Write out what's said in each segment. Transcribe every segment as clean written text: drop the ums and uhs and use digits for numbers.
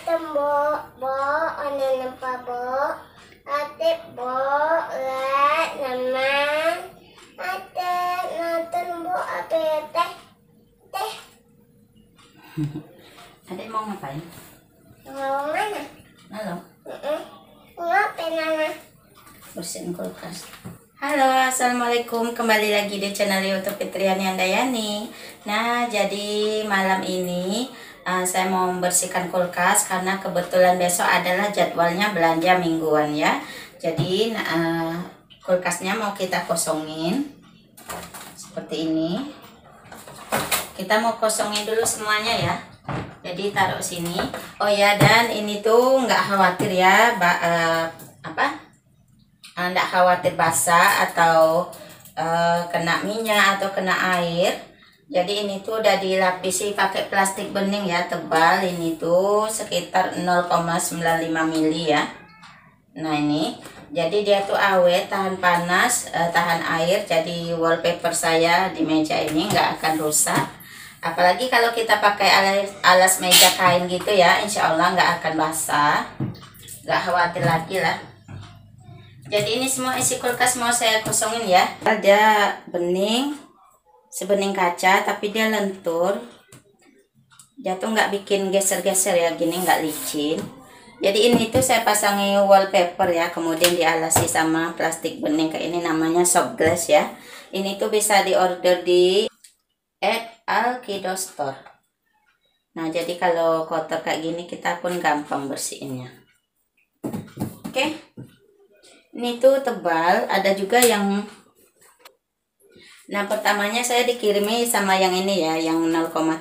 tembo bo ana nampa bo ate bo la nama ate nonton bo apa teh teh. Adek mau ngapain? Mau mana? Halo. Ngapain Nana? Bersihin kulkas. Halo, assalamualaikum, kembali lagi di channel YouTube Fitriani Handayani. Nah, jadi malam ini saya mau membersihkan kulkas karena kebetulan besok adalah jadwalnya belanja mingguan ya. Jadi kulkasnya mau kita kosongin seperti ini. Kita mau kosongin dulu semuanya ya. Jadi taruh sini. Oh ya, dan ini tuh nggak khawatir ya, nggak khawatir basah atau kena minyak atau kena air. Jadi ini tuh udah dilapisi pakai plastik bening ya, tebal. Ini tuh sekitar 0,95 mili ya. Nah ini, jadi dia tuh awet, tahan panas, tahan air. Jadi wallpaper saya di meja ini nggak akan rusak. Apalagi kalau kita pakai alas meja kain gitu ya, insya Allah nggak akan basah. Nggak khawatir lagi lah. Jadi ini semua isi kulkas mau saya kosongin ya. Ada bening, sebening kaca, tapi dia lentur. Dia tuh nggak bikin geser-geser ya, gini nggak licin. Jadi ini tuh saya pasangi wallpaper ya, kemudian dialasi sama plastik bening kayak ini, namanya soft glass ya. Ini tuh bisa diorder di Alkido Store. Nah jadi kalau kotor kayak gini kita pun gampang bersihinnya. Oke. Ini tuh tebal, ada juga yang pertamanya saya dikirimi sama yang ini ya, yang 0,7.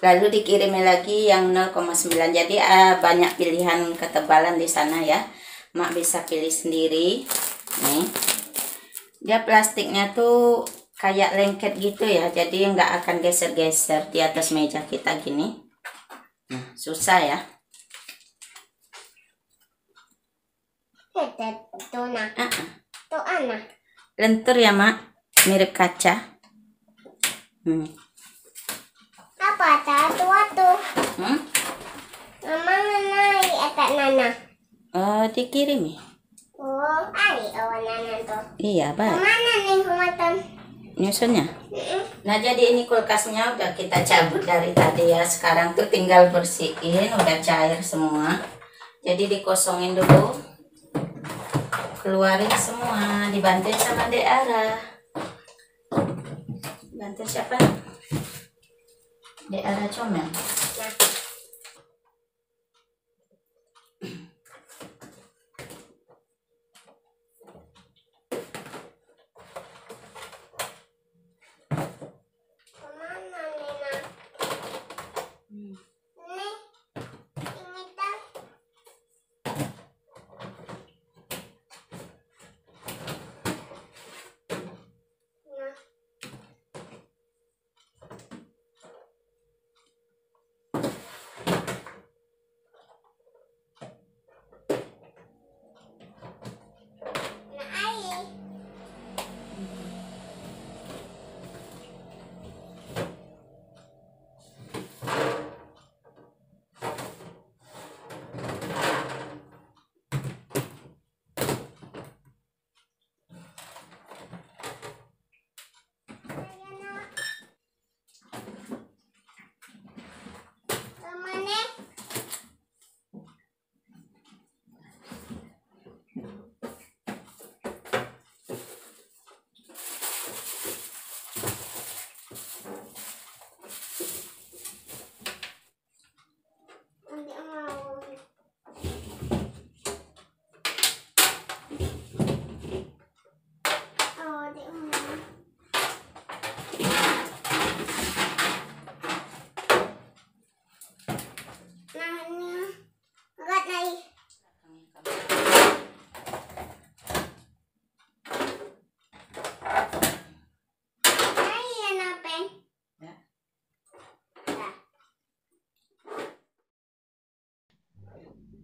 Lalu dikirimi lagi yang 0,9. Jadi banyak pilihan ketebalan di sana ya. Mak bisa pilih sendiri. Nih. Dia plastiknya tuh kayak lengket gitu ya. Jadi nggak akan geser-geser di atas meja kita gini. Nah, susah ya. Tuh nah. Tuh anak. Lentur ya mak, mirip kaca. Apa tuh? Mama naik etak Nana. Dikirimi. Oh, ari awan Nana tuh. Iya, Pak. Mana nih humatan? Nyusunnya. Nah, jadi ini kulkasnya udah kita cabut dari tadi ya. Sekarang tuh tinggal bersihin, udah cair semua. Jadi dikosongin dulu. Keluarin semua, dibantuin sama Dek Ara. Bantuin siapa? Dek Ara Comel.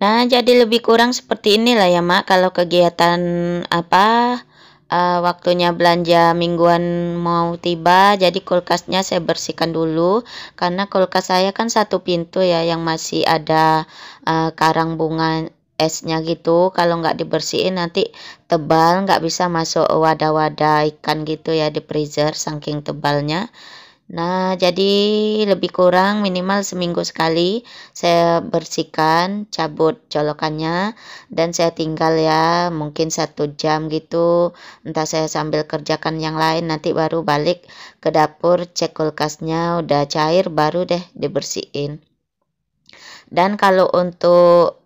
Nah, jadi lebih kurang seperti inilah ya, Mak. Kalau kegiatan waktunya belanja mingguan mau tiba, jadi kulkasnya saya bersihkan dulu karena kulkas saya kan satu pintu ya, yang masih ada karang bunga esnya gitu. Kalau nggak dibersihin nanti tebal, nggak bisa masuk wadah-wadah ikan gitu ya di freezer saking tebalnya. Nah, jadi lebih kurang minimal seminggu sekali saya bersihkan, cabut colokannya, dan saya tinggal ya mungkin 1 jam gitu. Entah saya sambil kerjakan yang lain, nanti baru balik ke dapur, cek kulkasnya udah cair, baru deh dibersihin. Dan kalau untuk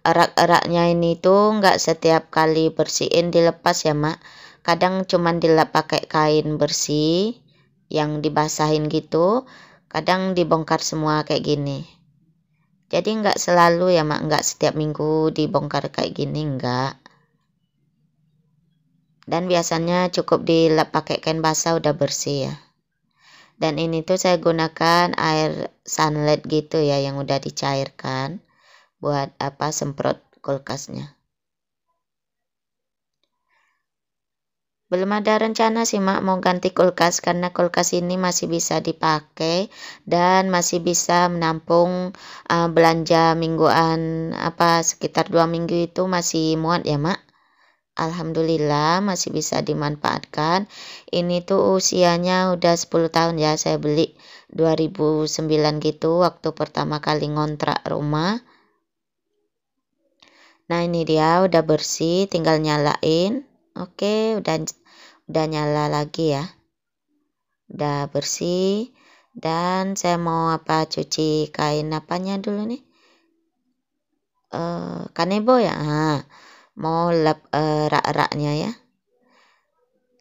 erak-eraknya ini tuh nggak setiap kali bersihin dilepas ya mak. Kadang cuman dilap pakai kain bersih yang dibasahin gitu, kadang dibongkar semua kayak gini. Jadi nggak selalu ya mak, nggak setiap minggu dibongkar kayak gini, nggak. Dan biasanya cukup dilap pakai kain basah udah bersih ya. Dan ini tuh saya gunakan air sunlight gitu ya yang udah dicairkan buat semprot kulkasnya. Belum ada rencana sih mak mau ganti kulkas karena kulkas ini masih bisa dipakai dan masih bisa menampung belanja mingguan sekitar 2 minggu itu masih muat ya mak. Alhamdulillah masih bisa dimanfaatkan. Ini tuh usianya udah 10 tahun ya, saya beli 2009 gitu waktu pertama kali ngontrak rumah. Nah ini dia udah bersih, tinggal nyalain. Oke, udah nyala lagi ya. Udah bersih. Dan saya mau cuci kain apanya dulu nih? Kanebo ya. Mau lap rak-raknya ya.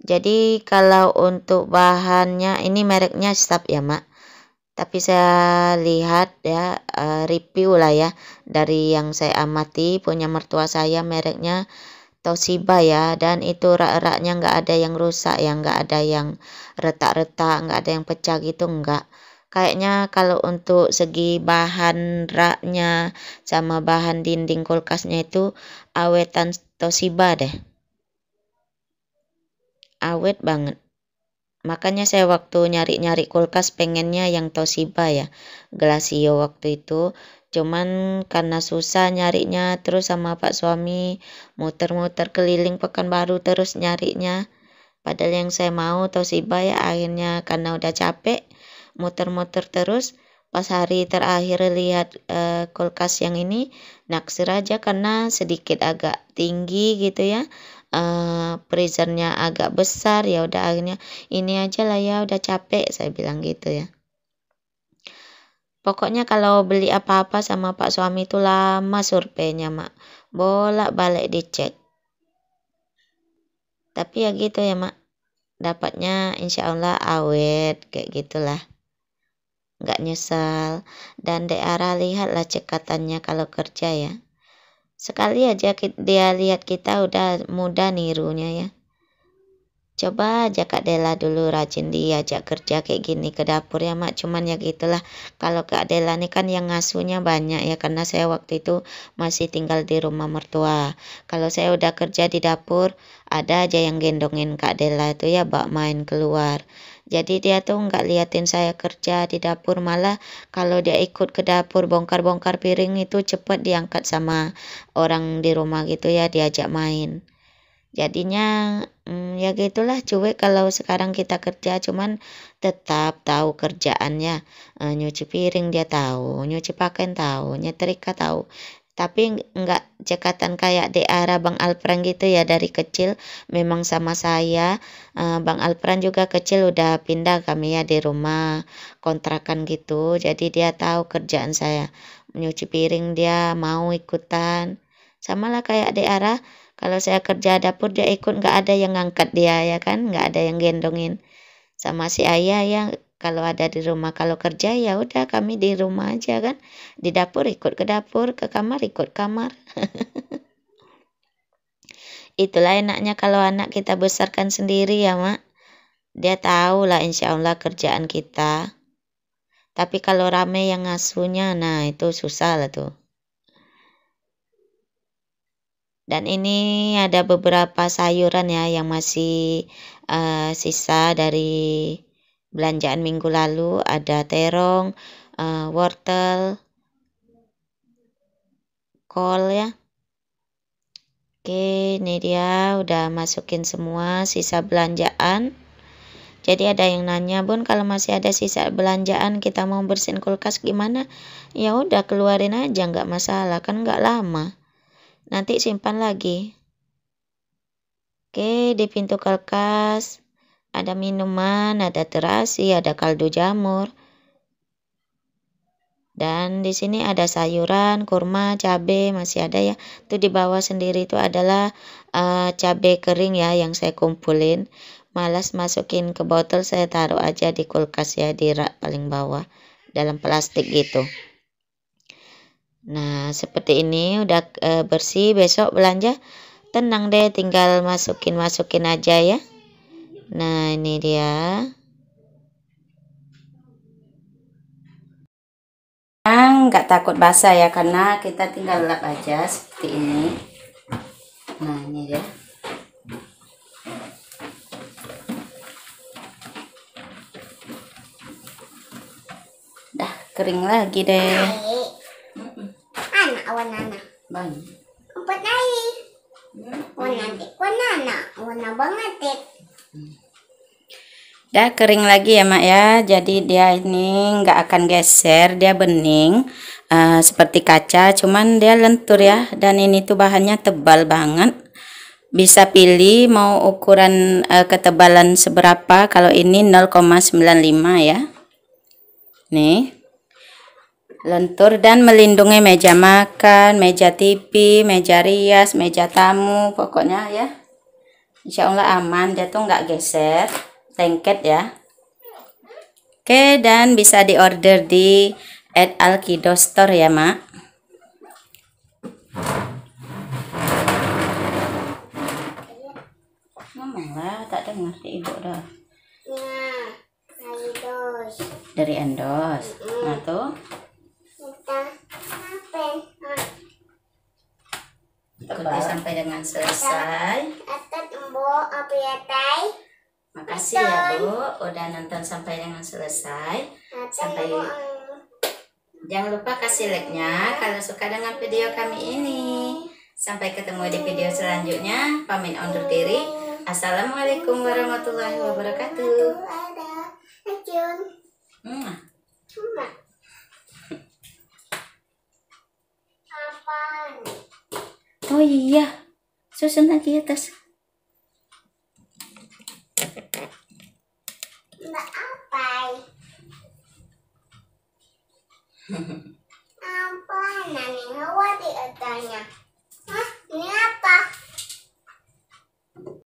Jadi kalau untuk bahannya ini mereknya Stab ya mak. Tapi saya lihat ya review lah ya dari yang saya amati, punya mertua saya mereknya Toshiba ya, dan itu rak-raknya nggak ada yang rusak ya, nggak ada yang retak-retak, nggak ada yang pecah gitu, nggak. Kayaknya kalau untuk segi bahan raknya sama bahan dinding kulkasnya itu awetan Toshiba deh. Awet banget. Makanya saya waktu nyari-nyari kulkas pengennya yang Toshiba ya, Glacio waktu itu. Cuman karena susah nyarinya, terus sama Pak suami muter-muter keliling Pekanbaru terus nyarinya. Padahal yang saya mau Toshiba ya, akhirnya karena udah capek muter-muter terus. Pas hari terakhir lihat kulkas yang ini naksir aja karena sedikit agak tinggi gitu ya. Freezernya agak besar, ya udah akhirnya ini aja lah ya, udah capek saya bilang gitu ya. Pokoknya kalau beli apa-apa sama Pak suami itu lama surveinya mak, bolak-balik dicek. Tapi ya gitu ya mak, dapatnya insya Allah awet kayak gitulah, nggak nyesal. Dan daerah lihatlah cekatannya kalau kerja ya. Sekali aja dia lihat kita udah mudah nirunya ya. Coba aja Kak Dela dulu rajin diajak kerja kayak gini ke dapur ya mak. Cuman ya gitulah, kalau Kak Dela ini kan yang ngasuhnya banyak ya, karena saya waktu itu masih tinggal di rumah mertua. Kalau saya udah kerja di dapur, ada aja yang gendongin Kak Dela itu ya, bawa main keluar. Jadi dia tuh nggak liatin saya kerja di dapur, malah kalau dia ikut ke dapur bongkar-bongkar piring itu cepet diangkat sama orang di rumah gitu ya, diajak main. Jadinya ya gitulah, cuek kalau sekarang kita kerja, cuman tetap tahu kerjaannya. Nyuci piring dia tahu, nyuci pakaian tahu, nyetrika tahu. Tapi enggak cekatan kayak di arah Bang Alpran gitu ya, dari kecil memang sama saya. Bang Alpran juga kecil udah pindah kami ya di rumah kontrakan gitu, jadi dia tahu kerjaan saya. Nyuci piring dia mau ikutan. Sama lah kayak di arah, kalau saya kerja dapur dia ikut, nggak ada yang ngangkat dia ya kan, nggak ada yang gendongin. Sama si ayah ya kalau ada di rumah, kalau kerja ya udah kami di rumah aja kan, di dapur ikut ke dapur, ke kamar ikut kamar. Itulah enaknya kalau anak kita besarkan sendiri ya mak, dia tahu lah insya Allah kerjaan kita. Tapi kalau rame yang ngasuhnya, nah itu susah lah tuh. Dan ini ada beberapa sayuran ya yang masih sisa dari belanjaan minggu lalu. Ada terong, wortel, kol ya. Oke, ini dia udah masukin semua sisa belanjaan. Jadi ada yang nanya, Bun, kalau masih ada sisa belanjaan kita mau bersihin kulkas gimana? Ya udah keluarin aja, nggak masalah, kan nggak lama. Nanti simpan lagi. Oke, di pintu kulkas ada minuman, ada terasi, ada kaldu jamur. Dan di sini ada sayuran, kurma, cabai masih ada ya. Itu di bawah sendiri itu adalah cabai kering ya yang saya kumpulin. Malas masukin ke botol, saya taruh aja di kulkas ya, di rak paling bawah dalam plastik gitu. Nah, seperti ini udah bersih. Besok belanja tenang deh, tinggal masukin aja ya. Nah, ini dia. Nggak takut basah ya, karena kita tinggal lap aja seperti ini. Nah, ini dia. Dah kering lagi deh. Anak warna Banyak. empat naik. Warna banget deh. Dah kering lagi ya Mak ya. Jadi dia ini nggak akan geser, dia bening seperti kaca, cuman dia lentur ya. Dan ini tuh bahannya tebal banget. Bisa pilih mau ukuran ketebalan seberapa. Kalau ini 0,95 ya. Nih. Lentur dan melindungi meja makan, meja TV, meja rias, meja tamu, pokoknya ya. Insya Allah aman, dia tuh nggak geser, lengket ya. Oke, dan bisa diorder di @alkido store ya Mak. Ngomong lah, tak dengar di ibu dah. Nah, dos. Dari Endos. Nah tuh. Kita apa? Ikuti sampai dengan selesai. Atat embo apa ya tay? Makasih ya Bu, udah nonton sampai dengan selesai. Sampai jangan lupa kasih like-nya kalau suka dengan video kami ini. Sampai ketemu di video selanjutnya. Pamit undur diri. Assalamualaikum warahmatullahi wabarakatuh. Ada. Ajun. Cuma. Apaan? Oh iya, susun lagi atas. Mbak apa? Apa? Nani hawa di adanya.